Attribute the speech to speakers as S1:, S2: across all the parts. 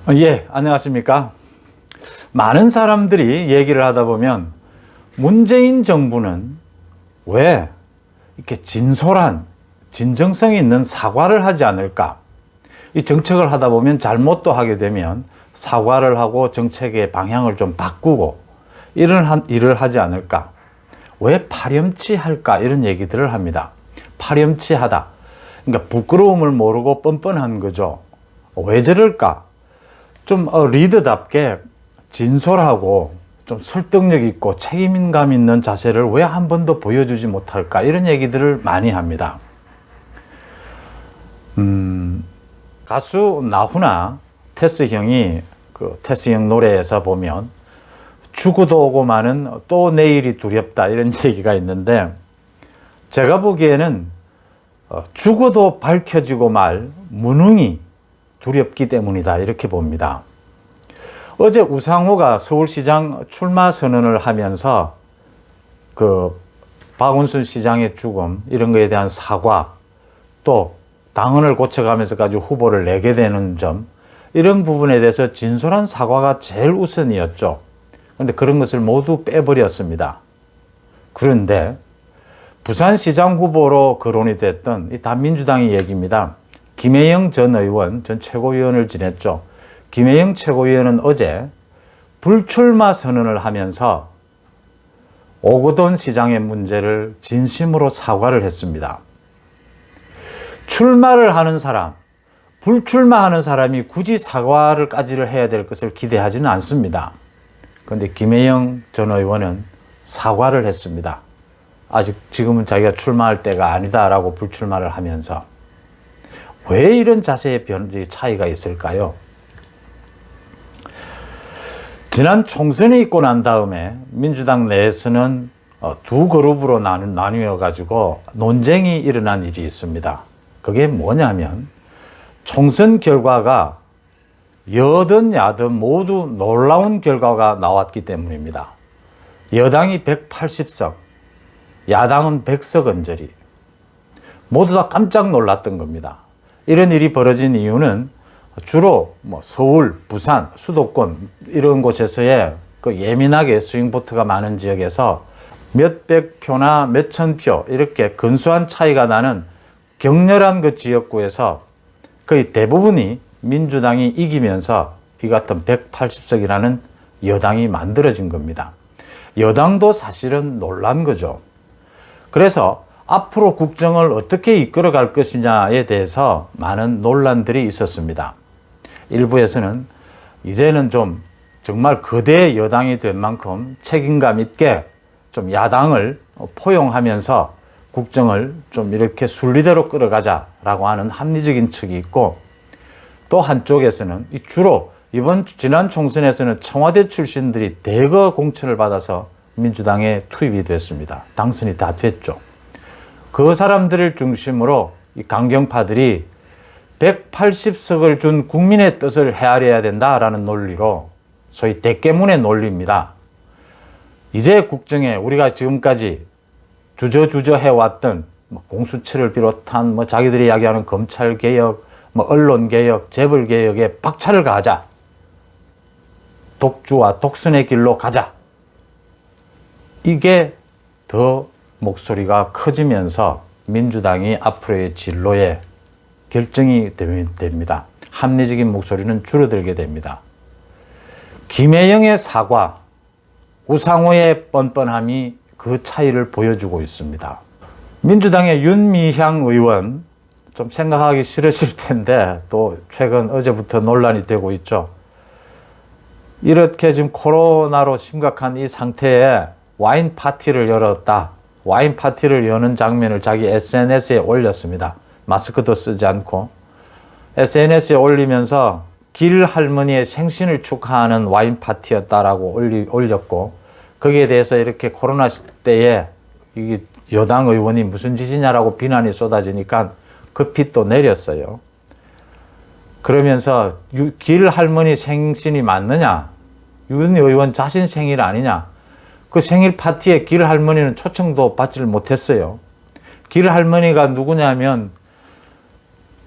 S1: 예, 안녕하십니까. 많은 사람들이 얘기를 하다 보면 문재인 정부는 왜 이렇게 진솔한 진정성 있는 사과를 하지 않을까? 이 정책을 하다 보면 잘못도 하게 되면 사과를 하고 정책의 방향을 좀 바꾸고 이런 일을 하지 않을까? 왜 파렴치할까? 이런 얘기들을 합니다. 파렴치하다. 그러니까 부끄러움을 모르고 뻔뻔한 거죠. 왜 저럴까? 좀 리더답게 진솔하고 좀 설득력 있고 책임감 있는 자세를 왜 한 번도 보여주지 못할까? 이런 얘기들을 많이 합니다. 가수 나훈아 테스 형이 테스 형 노래에서 보면 죽어도 오고 마는 또 내일이 두렵다 이런 얘기가 있는데, 제가 보기에는 죽어도 밝혀지고 말 무능이 두렵기 때문이다 이렇게 봅니다. 어제 우상호가 서울시장 출마 선언을 하면서 박원순 시장의 죽음 이런 거에 대한 사과, 또 당헌을 고쳐가면서까지 후보를 내게 되는 점, 이런 부분에 대해서 진솔한 사과가 제일 우선이었죠. 그런데 그런 것을 모두 빼버렸습니다. 그런데 부산시장 후보로 거론이 됐던 이 다민주당의 얘기입니다. 김혜영 전 의원, 전 최고위원을 지냈죠. 김혜영 최고위원은 어제 불출마 선언을 하면서 오거돈 시장의 문제를 진심으로 사과를 했습니다. 출마를 하는 사람, 불출마하는 사람이 굳이 사과를까지를 해야 될 것을 기대하지는 않습니다. 그런데 김혜영 전 의원은 사과를 했습니다. 아직 지금은 자기가 출마할 때가 아니다라고 불출마를 하면서. 왜 이런 자세의 차이가 있을까요? 지난 총선이 있고 난 다음에 민주당 내에서는 두 그룹으로 나뉘어 가지고 논쟁이 일어난 일이 있습니다. 그게 뭐냐면 총선 결과가 여든 야든 모두 놀라운 결과가 나왔기 때문입니다. 여당이 180석, 야당은 100석 언저리. 모두 다 깜짝 놀랐던 겁니다. 이런 일이 벌어진 이유는 주로 서울, 부산, 수도권 이런 곳에서의 예민하게 스윙보트가 많은 지역에서 몇백 표나 몇천 표 이렇게 근소한 차이가 나는 격렬한 그 지역구에서 거의 대부분이 민주당이 이기면서 이 같은 180석이라는 여당이 만들어진 겁니다. 여당도 사실은 놀란 거죠. 그래서 앞으로 국정을 어떻게 이끌어갈 것이냐에 대해서 많은 논란들이 있었습니다. 일부에서는 이제는 좀 정말 거대 여당이 된 만큼 책임감 있게 좀 야당을 포용하면서 국정을 좀 이렇게 순리대로 끌어가자라고 하는 합리적인 측이 있고, 또 한쪽에서는 주로 지난 총선에서는 청와대 출신들이 대거 공천을 받아서 민주당에 투입이 됐습니다. 당선이 다 됐죠. 그 사람들을 중심으로 이 강경파들이 180석을 준 국민의 뜻을 헤아려야 된다라는 논리로, 소위 대깨문의 논리입니다. 이제 국정에 우리가 지금까지 주저주저 해왔던 공수처를 비롯한 자기들이 이야기하는 검찰개혁, 언론개혁, 재벌개혁에 박차를 가하자. 독주와 독선의 길로 가자. 이게 더 목소리가 커지면서 민주당이 앞으로의 진로에 결정이 됩니다. 합리적인 목소리는 줄어들게 됩니다. 김혜영의 사과, 우상호의 뻔뻔함이 그 차이를 보여주고 있습니다. 민주당의 윤미향 의원, 좀 생각하기 싫으실 텐데 또 최근 어제부터 논란이 되고 있죠. 이렇게 지금 코로나로 심각한 이 상태에 와인 파티를 열었다. 와인 파티를 여는 장면을 자기 SNS에 올렸습니다. 마스크도 쓰지 않고 SNS에 올리면서 길 할머니의 생신을 축하하는 와인 파티였다라고 올렸고, 거기에 대해서 이렇게 코로나 시대에 이게 여당 의원이 무슨 짓이냐라고 비난이 쏟아지니까 급히 또 내렸어요. 그러면서 길 할머니 생신이 맞느냐? 윤 의원 자신 생일 아니냐? 그 생일 파티에 길 할머니는 초청도 받지를 못했어요. 길 할머니가 누구냐면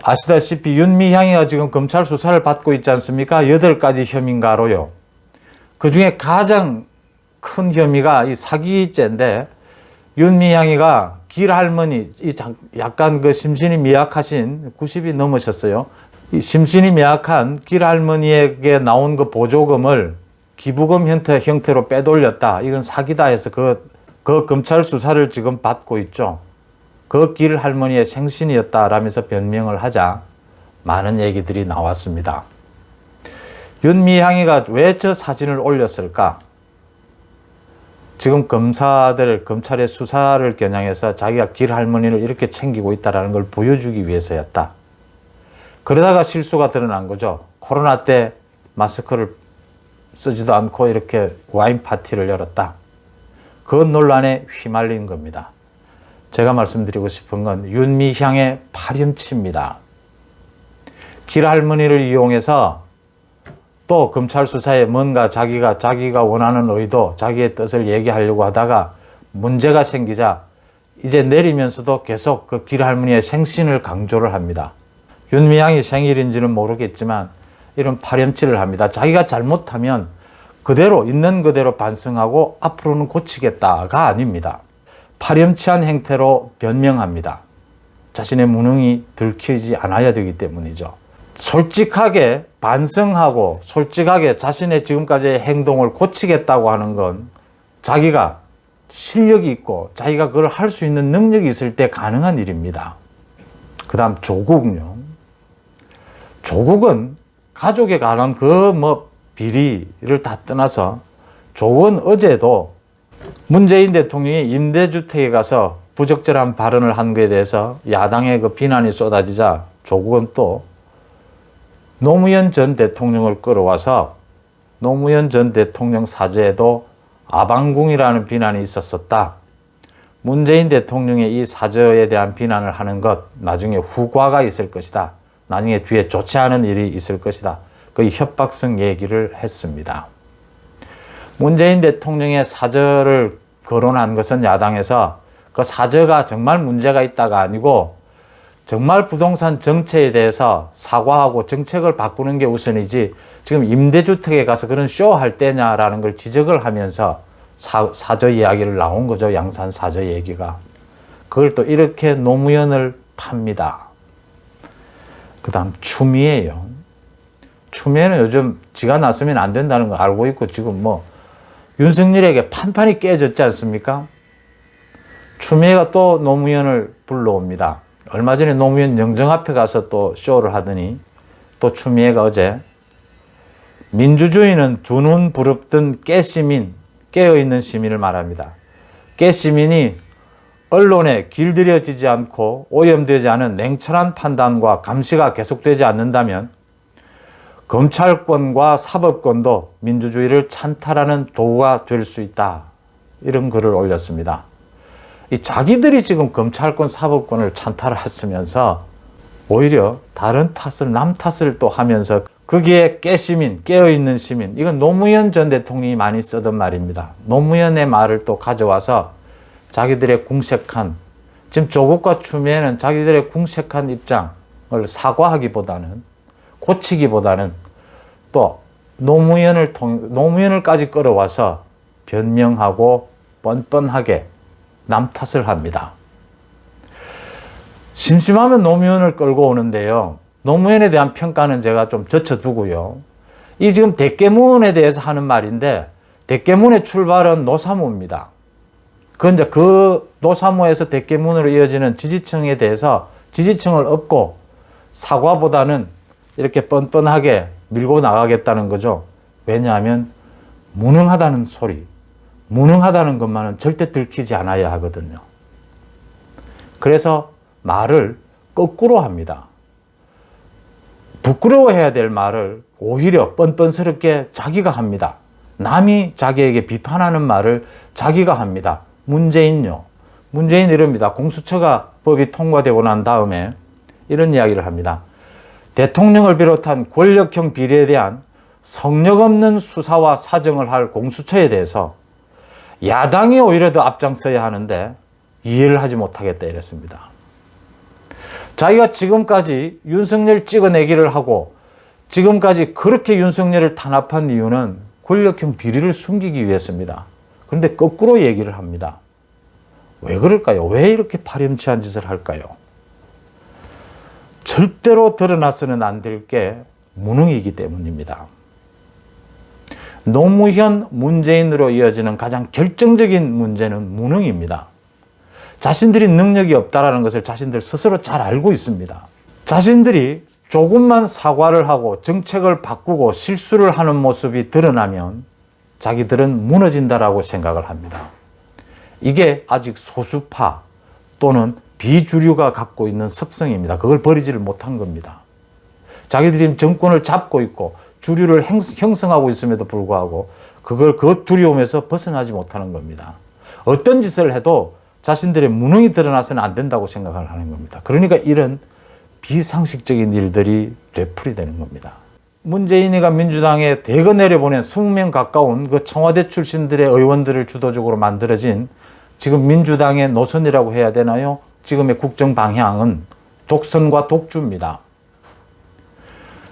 S1: 아시다시피 윤미향이가 지금 검찰 수사를 받고 있지 않습니까? 8가지 혐의인가로요. 그 중에 가장 큰 혐의가 이 사기죄인데, 윤미향이가 길할머니, 약간 그 심신이 미약하신 90이 넘으셨어요. 이 심신이 미약한 길할머니에게 나온 그 보조금을 기부금 형태로 빼돌렸다. 이건 사기다 해서 그 검찰 수사를 지금 받고 있죠. 그 길할머니의 생신이었다라면서 변명을 하자 많은 얘기들이 나왔습니다. 윤미향이가 왜 저 사진을 올렸을까? 지금 검찰의 수사를 겨냥해서 자기가 길할머니를 이렇게 챙기고 있다는 걸 보여주기 위해서였다. 그러다가 실수가 드러난 거죠. 코로나 때 마스크를 쓰지도 않고 이렇게 와인 파티를 열었다. 그 논란에 휘말린 겁니다. 제가 말씀드리고 싶은 건 윤미향의 파렴치입니다. 길할머니를 이용해서 또 검찰 수사에 뭔가 자기가 원하는 의도, 자기의 뜻을 얘기하려고 하다가 문제가 생기자 이제 내리면서도 계속 그 길할머니의 생신을 강조를 합니다. 윤미향이 생일인지는 모르겠지만 이런 파렴치를 합니다. 자기가 잘못하면 있는 그대로 반성하고 앞으로는 고치겠다가 아닙니다. 파렴치한 행태로 변명합니다. 자신의 무능이 들키지 않아야 되기 때문이죠. 솔직하게 반성하고 솔직하게 자신의 지금까지의 행동을 고치겠다고 하는 건 자기가 실력이 있고 자기가 그걸 할 수 있는 능력이 있을 때 가능한 일입니다. 그 다음 조국은요. 조국은 가족에 관한 비리를 다 떠나서 조국은 어제도 문재인 대통령이 임대주택에 가서 부적절한 발언을 한 것에 대해서 야당의 그 비난이 쏟아지자 조국은 또 노무현 전 대통령을 끌어와서 노무현 전 대통령 사저에도 아방궁이라는 비난이 있었었다. 문재인 대통령의 이 사저에 대한 비난을 하는 것 나중에 후과가 있을 것이다. 나중에 뒤에 좋지 않은 일이 있을 것이다. 그 협박성 얘기를 했습니다. 문재인 대통령의 사저를 거론한 것은 야당에서 그 사저가 정말 문제가 있다가 아니고 정말 부동산 정책에 대해서 사과하고 정책을 바꾸는 게 우선이지 지금 임대주택에 가서 그런 쇼할 때냐라는 걸 지적을 하면서 사저 이야기를 나온 거죠. 양산 사저 얘기가. 그걸 또 이렇게 노무현을 팝니다. 그 다음 추미애요. 추미애는 요즘 지가 나서면 안 된다는 거 알고 있고 지금 윤석열에게 판판이 깨졌지 않습니까? 추미애가 또 노무현을 불러옵니다. 얼마 전에 노무현 영정 앞에 가서 또 쇼를 하더니 또 추미애가 어제 민주주의는 두 눈 부릅뜬 깨시민, 깨어있는 시민을 말합니다. 깨시민이 언론에 길들여지지 않고 오염되지 않은 냉철한 판단과 감시가 계속되지 않는다면 검찰권과 사법권도 민주주의를 찬탈하는 도구가 될 수 있다. 이런 글을 올렸습니다. 자기들이 지금 검찰권, 사법권을 찬탈했으면서 오히려 다른 탓을, 남 탓을 또 하면서 거기에 깨시민, 깨어있는 시민, 이건 노무현 전 대통령이 많이 쓰던 말입니다. 노무현의 말을 또 가져와서 자기들의 궁색한, 지금 조국과 추미애는 자기들의 궁색한 입장을 사과하기보다는, 고치기보다는 또 노무현을까지 끌어와서 변명하고 뻔뻔하게 남 탓을 합니다. 심심하면 노무현을 끌고 오는데요. 노무현에 대한 평가는 제가 좀 젖혀두고요. 이 지금 대깨문에 대해서 하는 말인데 대깨문의 출발은 노사모입니다. 그런데 그 노사모에서 대깨문으로 이어지는 지지층에 대해서 지지층을 얻고 사과보다는 이렇게 뻔뻔하게 밀고 나가겠다는 거죠. 왜냐하면 무능하다는 소리, 무능하다는 것만은 절대 들키지 않아야 하거든요. 그래서 말을 거꾸로 합니다. 부끄러워해야 될 말을 오히려 뻔뻔스럽게 자기가 합니다. 남이 자기에게 비판하는 말을 자기가 합니다. 문재인요. 문재인 이럽니다. 공수처가 법이 통과되고 난 다음에 이런 이야기를 합니다. 대통령을 비롯한 권력형 비리에 대한 성역 없는 수사와 사정을 할 공수처에 대해서 야당이 오히려 더 앞장서야 하는데 이해를 하지 못하겠다 이랬습니다. 자기가 지금까지 윤석열 찍어내기를 하고 지금까지 그렇게 윤석열을 탄압한 이유는 권력형 비리를 숨기기 위해서입니다. 그런데 거꾸로 얘기를 합니다. 왜 그럴까요? 왜 이렇게 파렴치한 짓을 할까요? 절대로 드러나서는 안 될 게 무능이기 때문입니다. 노무현, 문재인으로 이어지는 가장 결정적인 문제는 무능입니다. 자신들이 능력이 없다는 것을 자신들 스스로 잘 알고 있습니다. 자신들이 조금만 사과를 하고 정책을 바꾸고 실수를 하는 모습이 드러나면 자기들은 무너진다라고 생각을 합니다. 이게 아직 소수파 또는 비주류가 갖고 있는 습성입니다. 그걸 버리지를 못한 겁니다. 자기들이 정권을 잡고 있고 주류를 형성하고 있음에도 불구하고 그 두려움에서 벗어나지 못하는 겁니다. 어떤 짓을 해도 자신들의 무능이 드러나서는 안 된다고 생각을 하는 겁니다. 그러니까 이런 비상식적인 일들이 되풀이되는 겁니다. 문재인이가 민주당에 대거 내려보낸 20명 가까운 그 청와대 출신들의 의원들을 주도적으로 만들어진 지금 민주당의 노선이라고 해야 되나요? 지금의 국정 방향은 독선과 독주입니다.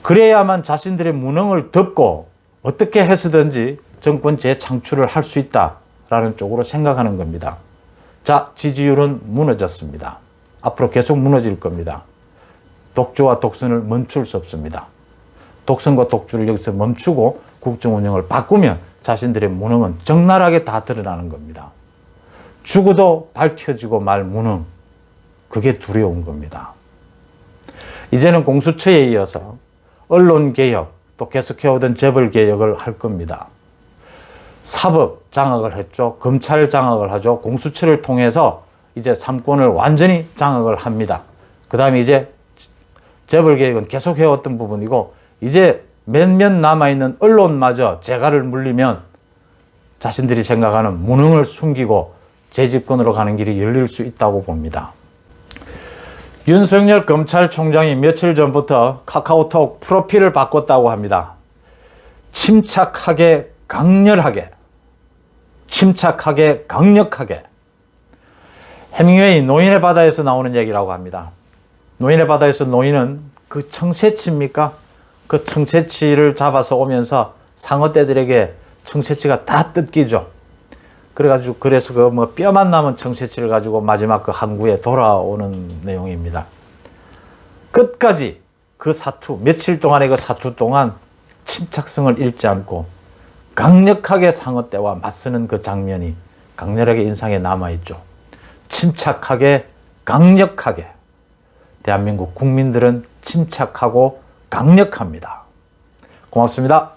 S1: 그래야만 자신들의 무능을 덮고 어떻게 해서든지 정권 재창출을 할 수 있다라는 쪽으로 생각하는 겁니다. 자, 지지율은 무너졌습니다. 앞으로 계속 무너질 겁니다. 독주와 독선을 멈출 수 없습니다. 독선과 독주를 여기서 멈추고 국정 운영을 바꾸면 자신들의 무능은 적나라하게 다 드러나는 겁니다. 죽어도 밝혀지고 말 무능, 그게 두려운 겁니다. 이제는 공수처에 이어서 언론개혁, 또 계속해오던 재벌개혁을 할 겁니다. 사법 장악을 했죠. 검찰 장악을 하죠. 공수처를 통해서 이제 삼권을 완전히 장악을 합니다. 그 다음에 이제 재벌개혁은 계속해왔던 부분이고 이제 몇몇 남아있는 언론마저 재갈을 물리면 자신들이 생각하는 무능을 숨기고 재집권으로 가는 길이 열릴 수 있다고 봅니다. 윤석열 검찰총장이 며칠 전부터 카카오톡 프로필을 바꿨다고 합니다. 침착하게 강렬하게, 침착하게 강력하게. 해밍웨이 노인의 바다에서 나오는 얘기라고 합니다. 노인의 바다에서 노인은 그 청새치입니까? 그 청새치를 잡아서 오면서 상어떼들에게 청새치가 다 뜯기죠. 그래서 그 뭐 뼈만 남은 청새치를 가지고 마지막 그 항구에 돌아오는 내용입니다. 끝까지 그 사투, 며칠 동안의 그 사투 동안 침착성을 잃지 않고 강력하게 상어떼와 맞서는 그 장면이 강렬하게 인상에 남아있죠. 침착하게 강력하게. 대한민국 국민들은 침착하고 강력합니다. 고맙습니다.